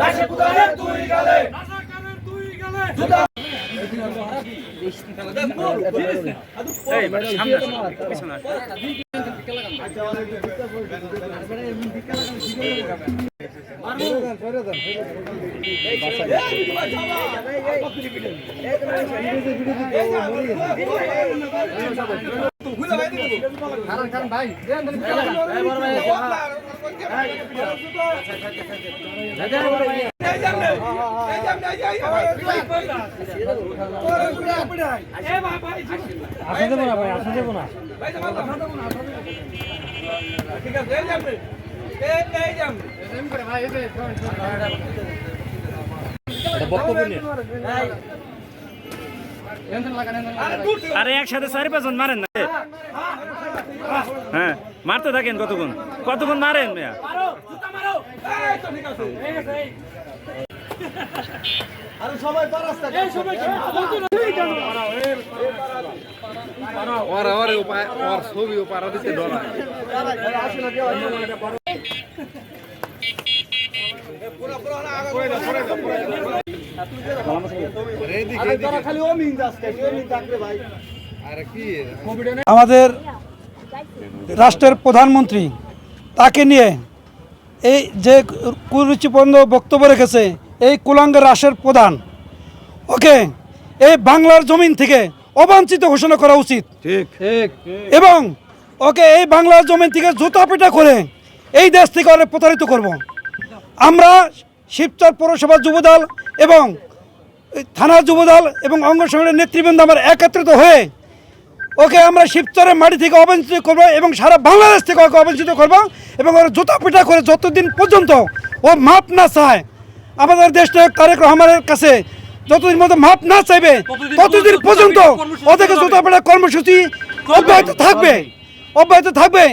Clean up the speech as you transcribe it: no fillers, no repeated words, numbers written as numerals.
লাশে কুদালের দুই গালে রাজাকারের দুই গালে জুতা এই সামনে পিছনে ভাই আসা দেবো না ভাই, আসা দেবো না। ঠিক আছে বক্তব্য নিয়ে আরে একসাথে 4-5 জন মারেন না হ্যাঁ মারতে থাকেন কতক্ষণ মারেন মিয়া আরে সবাই পারাস্তা এই সবাই ওর উপায় ওর ছবি পারা দিতে ডরা আমাদের রাষ্ট্রের প্রধানমন্ত্রী তাকে নিয়ে এই যে কুরুচিপূর্ণ বক্তব্য রেখেছে এই কুলাঙ্গার রাষ্ট্রের প্রধান, ওকে এই বাংলার জমিন থেকে অবাঞ্ছিত ঘোষণা করা উচিত। ঠিক ঠিক এবং ওকে এই বাংলার জমিন থেকে জুতা পেটা করে এই দেশ থেকে অনেক প্রতারিত করব। আমরা শিবচর পৌরসভা যুবদল এবং থানা যুবদল এবং অঙ্গ সংগঠনের নেতৃবৃন্দ আমরা একত্রিত হয়ে ওকে আমরা শিবচরের মাটি থেকে অবঞ্চিত করব এবং সারা বাংলাদেশ থেকে ওকে অবঞ্চিত করব এবং ওর জুতা পেটা করে যতদিন পর্যন্ত ও মাপ না চায়, আমাদের দেশনায়ক তারেক রহমানের কাছে যতদিন মতো মাপ না চাইবে ততদিন পর্যন্ত ওদেরকে জুতা পেটা কর্মসূচি অব্যাহত থাকবে।